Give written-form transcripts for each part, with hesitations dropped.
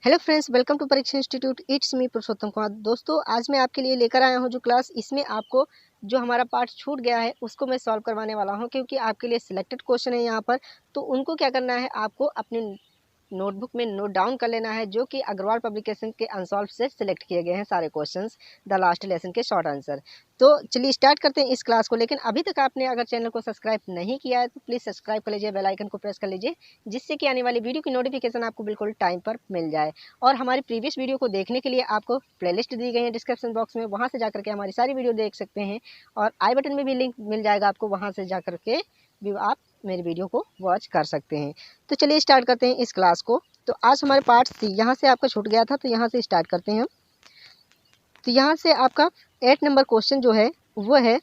Hello friends, welcome to परीक्षा institute. It's me पुरुषोत्तम कुमार। दोस्तों, आज मैं आपके लिए लेकर आया हूं जो क्लास, इसमें आपको जो हमारा पार्ट छूट गया है उसको मैं सॉल्व करवाने वाला हूं, क्योंकि आपके लिए सिलेक्टेड क्वेश्चन है यहाँ पर। तो उनको क्या करना है, आपको अपने नोटबुक में नोट डाउन कर लेना है, जो कि अग्रवाल पब्लिकेशन के अनसॉल्व से सिलेक्ट किए गए हैं सारे क्वेश्चंस, द लास्ट लेसन के शॉर्ट आंसर। तो चलिए स्टार्ट करते हैं इस क्लास को। लेकिन अभी तक आपने अगर चैनल को सब्सक्राइब नहीं किया है तो प्लीज़ सब्सक्राइब कर लीजिए, बेल आइकन को प्रेस कर लीजिए, जिससे कि आने वाली वीडियो की नोटिफिकेशन आपको बिल्कुल टाइम पर मिल जाए। और हमारी प्रीवियस वीडियो को देखने के लिए आपको प्लेलिस्ट दी गई है डिस्क्रिप्शन बॉक्स में, वहाँ से जाकर के हमारी सारी वीडियो देख सकते हैं। और आई बटन में भी लिंक मिल जाएगा आपको, वहाँ से जाकर के भी आप मेरी वीडियो को वॉच कर सकते हैं। तो चलिए स्टार्ट करते हैं इस क्लास को। तो आज हमारे पार्ट सी यहाँ से आपका छूट गया था, तो यहाँ से स्टार्ट करते हैं हम। तो यहाँ से आपका 8 नंबर क्वेश्चन जो है वो है,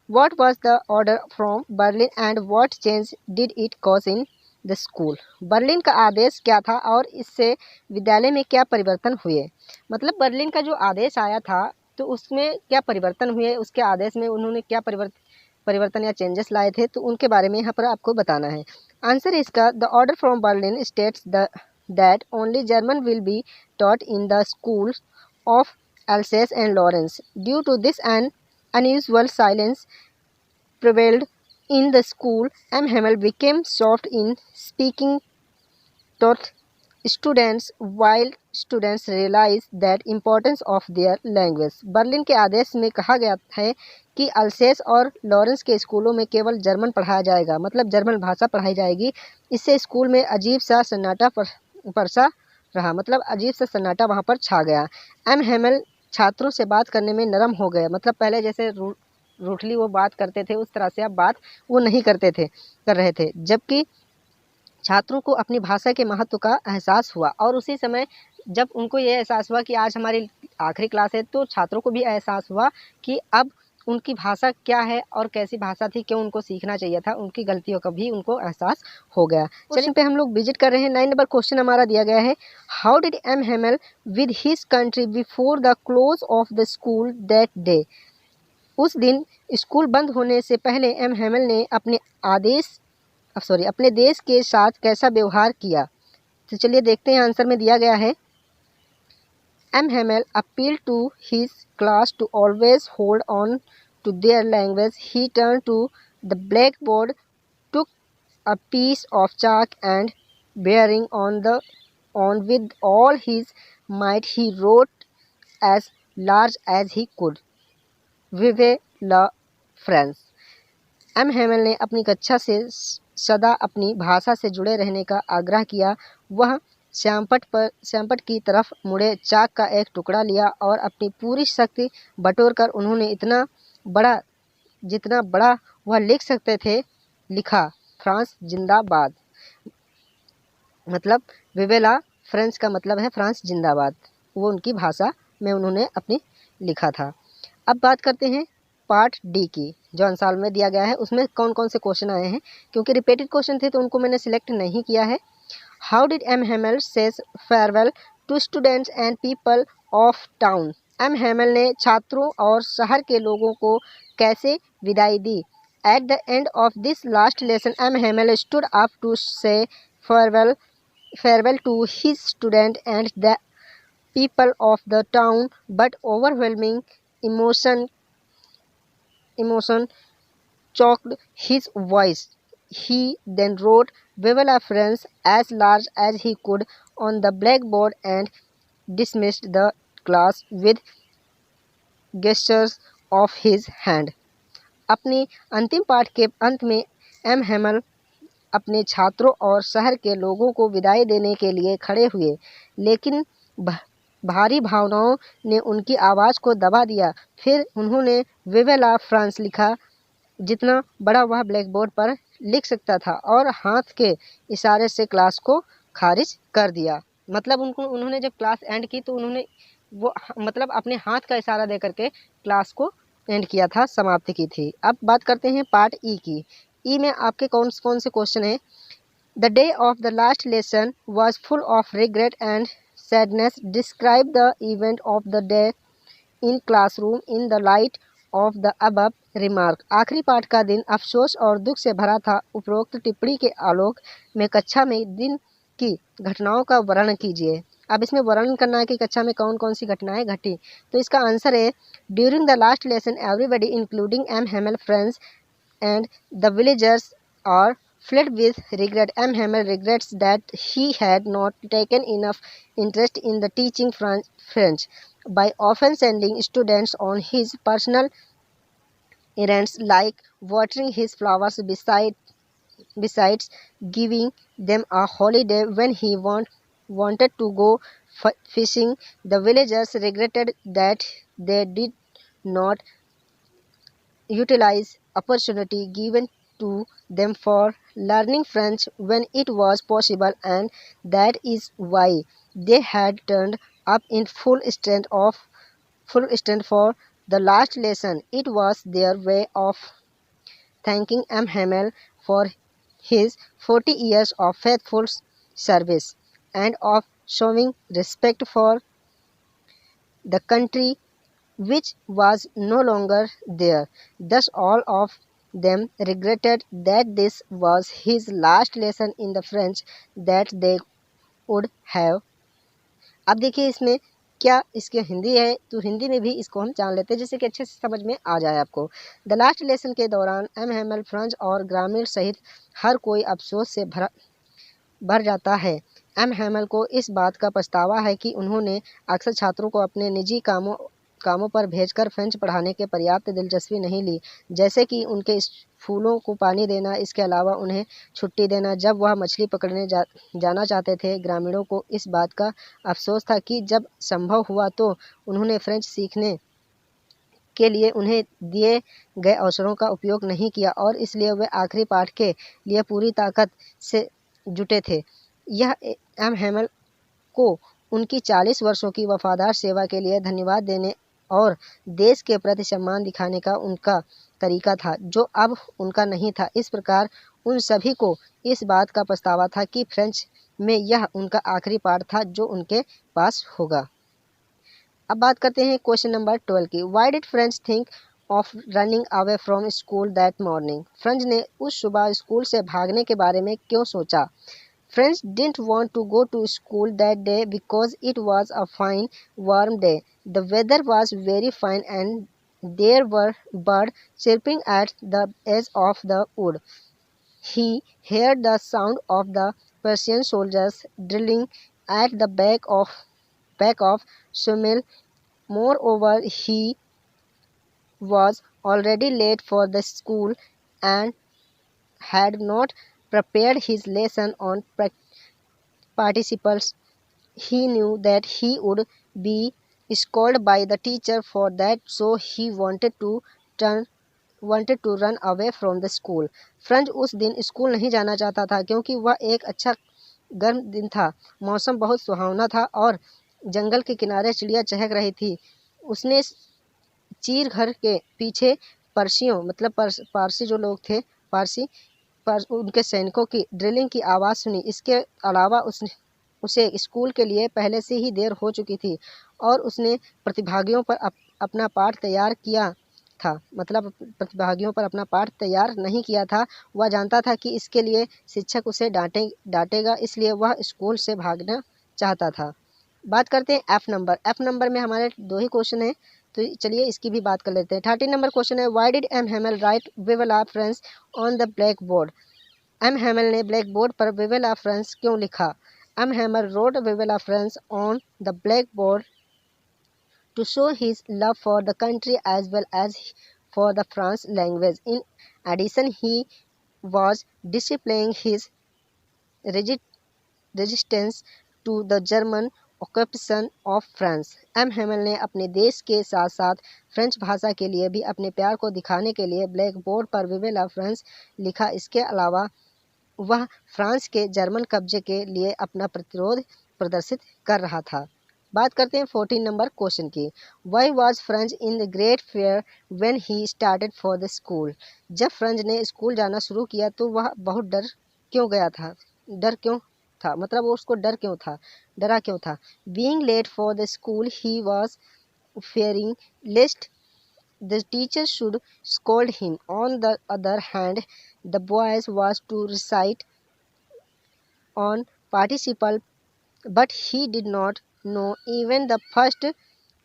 what was the order from Berlin and what change did it cause in the school. Berlin का आदेश क्या था और इससे विद्यालय में क्या परिवर्तन हुए। मतलब बर्लिन का जो आदेश आया था तो उसमें क्या परिवर्तन हुए, उसके आदेश में उन्होंने क्या परिवर्तन या चेंजेस लाए थे, तो उनके बारे में यहाँ पर आपको बताना है। आंसर इसका, the order from Berlin states that only German will be taught in the school of Alsace and Lawrence. Due to this, an unusual silence prevailed in the school. M. Hamel became soft in speaking taught students, while students realized that importance of their language. Berlin के आदेश में कहा गया है कि अल्सेस और Lawrence के स्कूलों में केवल जर्मन पढ़ाया जाएगा, मतलब जर्मन भाषा पढ़ाई जाएगी। इससे स्कूल में अजीब सा सन्नाटा परसा रहा, मतलब अजीब सा सन्नाटा वहाँ पर छा गया। एम हेमल छात्रों से बात करने में नरम हो गए, मतलब पहले जैसे रूठली वो बात करते थे उस तरह से अब बात वो नहीं कर रहे थे, जबकि छात्रों को अपनी भाषा के महत्व का एहसास हुआ। और उसी समय जब उनको ये एहसास हुआ कि आज हमारी आखिरी क्लास है, तो छात्रों को भी एहसास हुआ कि अब उनकी भाषा क्या है और कैसी भाषा थी, क्यों उनको सीखना चाहिए था, उनकी गलतियों का भी उनको एहसास हो गया। चलिए पे हम लोग विजिट कर रहे हैं। 9 नंबर क्वेश्चन हमारा दिया गया है, how did M Hamel with his country before the close of the school that day. उस दिन स्कूल बंद होने से पहले एम हेमल ने अपने देश के साथ कैसा व्यवहार किया। तो चलिए देखते हैं, आंसर में दिया गया है, M. Hamel appealed to his class to always hold on to their language. He turned to the blackboard, took a piece of chalk, and bearing on with all his might, he wrote as large as he could, Vive la France. M Hamel ने अपनी कक्षा से सदा अपनी भाषा से जुड़े रहने का आग्रह किया। वह श्यामपट की तरफ मुड़े चाक का एक टुकड़ा लिया और अपनी पूरी शक्ति बटोरकर उन्होंने जितना बड़ा वह लिख सकते थे लिखा, फ्रांस जिंदाबाद। मतलब विवेला फ्रांस का मतलब है फ्रांस जिंदाबाद, वो उनकी भाषा में उन्होंने अपनी लिखा था। अब बात करते हैं पार्ट डी की, जो आंसर में दिया गया है उसमें कौन कौन से क्वेश्चन आए हैं। क्योंकि रिपीटेड क्वेश्चन थे तो उनको मैंने सिलेक्ट नहीं किया है। How did M Hamel says farewell to students and people of town. M Hamel ने छात्रों और शहर के लोगों को कैसे विदाई दी। At the end of this last lesson M Hamel stood up to say farewell to his student and the people of the town, but overwhelming emotion choked his voice. He then wrote Vive la France as large as he could on the blackboard and dismissed the class with gestures of his hand. अपनी अंतिम पाठ के अंत में M Hemal अपने छात्रों और शहर के लोगों को विदाई देने के लिए खड़े हुए, लेकिन भारी भावनाओं ने उनकी आवाज़ को दबा दिया। फिर उन्होंने विवे ला फ्रांस लिखा, जितना बड़ा वह ब्लैकबोर्ड पर लिख सकता था, और हाथ के इशारे से क्लास को खारिज कर दिया। मतलब उन्होंने जब क्लास एंड की तो उन्होंने वो मतलब अपने हाथ का इशारा दे करके क्लास को एंड किया था, समाप्ति की थी। अब बात करते हैं पार्ट ई की। ई में आपके कौन से क्वेश्चन हैं। The day of the last lesson was full of regret and sadness. Describe the event of the day in classroom in the light of the above remark. आखिरी पाठ का दिन अफसोस और दुख से भरा था। उपरोक्त टिप्पणी के आलोक में कक्षा में दिन की घटनाओं का वर्णन कीजिए। अब इसमें वर्णन करना है कि कक्षा में कौन कौन सी घटनाएं घटी। तो इसका आंसर है, during the last lesson everybody including M Hamel friends and the villagers are filled with regret. M. Hamel regrets that he had not taken enough interest in the teaching French by often sending students on his personal errands like watering his flowers besides giving them a holiday when he wanted to go fishing. The villagers regretted that they did not utilize opportunity given to them for learning French when it was possible, and that is why they had turned up in full strength for the last lesson. It was their way of thanking M. Hamel for his 40 years of faithful service and of showing respect for the country which was no longer there. Thus, all of them regretted that this was his last lesson in the French that they would have. अब देखिए इसमें क्या इसके हिंदी है, तो हिंदी में भी इसको हम जान लेते हैं जिससे कि अच्छे से समझ में आ जाए आपको। द लास्ट लेसन के दौरान एम हेमल फ्रेंच और ग्रामीण सहित हर कोई अफसोस से भर जाता है। एम हेमल को इस बात का पछतावा है कि उन्होंने अक्सर छात्रों को अपने निजी कामों पर भेजकर फ्रेंच पढ़ाने के पर्याप्त दिलचस्पी नहीं ली, जैसे कि उनके फूलों को पानी देना। इसके अलावा उन्हें छुट्टी देना जब वह मछली पकड़ने जाना चाहते थे। ग्रामीणों को इस बात का अफसोस था कि जब संभव हुआ तो उन्होंने फ्रेंच सीखने के लिए उन्हें दिए गए अवसरों का उपयोग नहीं किया और इसलिए वे आखिरी पाठ के लिए पूरी ताकत से जुटे थे। यह एम हेमल को उनकी 40 वर्षों की वफादार सेवा के लिए धन्यवाद देने और देश के प्रति सम्मान दिखाने का उनका तरीका था, जो अब उनका नहीं था। इस प्रकार उन सभी को इस बात का पछतावा था कि फ्रेंच में यह उनका आखिरी पाठ था जो उनके पास होगा। अब बात करते हैं क्वेश्चन नंबर 12 की। Why did French think of running away from school that morning? French ने उस सुबह स्कूल से भागने के बारे में क्यों सोचा? French didn't want to go to school that day because it was a fine, warm day. The weather was very fine and there were birds chirping at the edge of the wood. He heard the sound of the Persian soldiers drilling at the back of Sumil. Moreover, he was already late for the school and had not prepared his lesson on participles. He knew that he would be scolded by the teacher for that, so he wanted to run away from the school. French उस दिन school नहीं जाना चाहता था क्योंकि वह एक अच्छा गर्म दिन था। मौसम बहुत सुहावना था और जंगल के किनारे चिड़िया चहक रही थी। उसने चीर घर के पीछे पर्सियों मतलब पारसी जो लोग थे उनके सैनिकों की ड्रिलिंग की आवाज़ सुनी। इसके अलावा उसे स्कूल के लिए पहले से ही देर हो चुकी थी और उसने प्रतिभागियों पर अपना पाठ तैयार किया था, मतलब प्रतिभागियों पर अपना पाठ तैयार नहीं किया था। वह जानता था कि इसके लिए शिक्षक उसे डांटेगा, इसलिए वह स्कूल से भागना चाहता था। बात करते हैं एफ नंबर में हमारे 2 ही क्वेश्चन हैं, तो चलिए इसकी भी बात कर लेते हैं। 13 नंबर क्वेश्चन है, why did M Hamel write we will love French on the black board? M Hamel ने ब्लैक बोर्ड पर वी विल लव फ्रेंच क्यों लिखा? M Hamel wrote we will love French on the black board to show his love for the country as well as for the French language. In addition, he was displaying his resistance to the German occupation of France. M Hamel ने अपने देश के साथ साथ French भाषा के लिए भी अपने प्यार को दिखाने के लिए ब्लैक बोर्ड पर वी विल लव फ्रेंच लिखा। इसके अलावा वह फ्रांस के जर्मन कब्जे के लिए अपना प्रतिरोध प्रदर्शित कर रहा था। बात करते हैं 14 नंबर क्वेश्चन की। Why was French in the great fair when he started for the school? जब फ्रेंच ने स्कूल जाना शुरू किया तो वह बहुत डर क्यों था, मतलब वो उसको डरा क्यों था? Being late for the school he was fearing lest the teacher should scold him. On the other hand, the boys was to recite on participle but he did not know even the first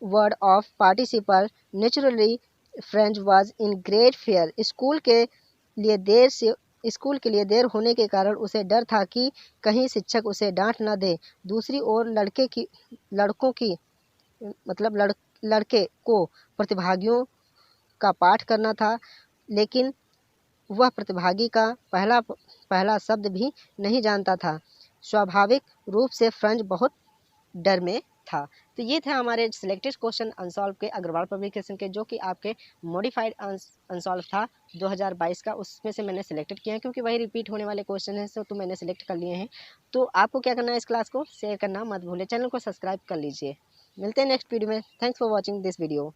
word of participle. Naturally, French was in great fear. School के लिए देर होने के कारण उसे डर था कि कहीं शिक्षक उसे डांट न दे। दूसरी ओर लड़कों की मतलब लड़के को प्रतिभागियों का पाठ करना था, लेकिन वह प्रतिभागी का पहला शब्द भी नहीं जानता था। स्वाभाविक रूप से फ्रेंच बहुत डर में था। तो ये थे हमारे सिलेक्टेड क्वेश्चन अनसॉल्व के अग्रवाल पब्लिकेशन के, जो कि आपके मॉडिफाइड अनसॉल्व था 2022 का। उसमें से मैंने सिलेक्टेड किया है क्योंकि वही रिपीट होने वाले क्वेश्चन हैं, तो मैंने सिलेक्ट कर लिए हैं। तो आपको क्या करना है, इस क्लास को शेयर करना मत भूलें, चैनल को सब्सक्राइब कर लीजिए। मिलते हैं नेक्स्ट वीडियो में। Thanks for watching this video.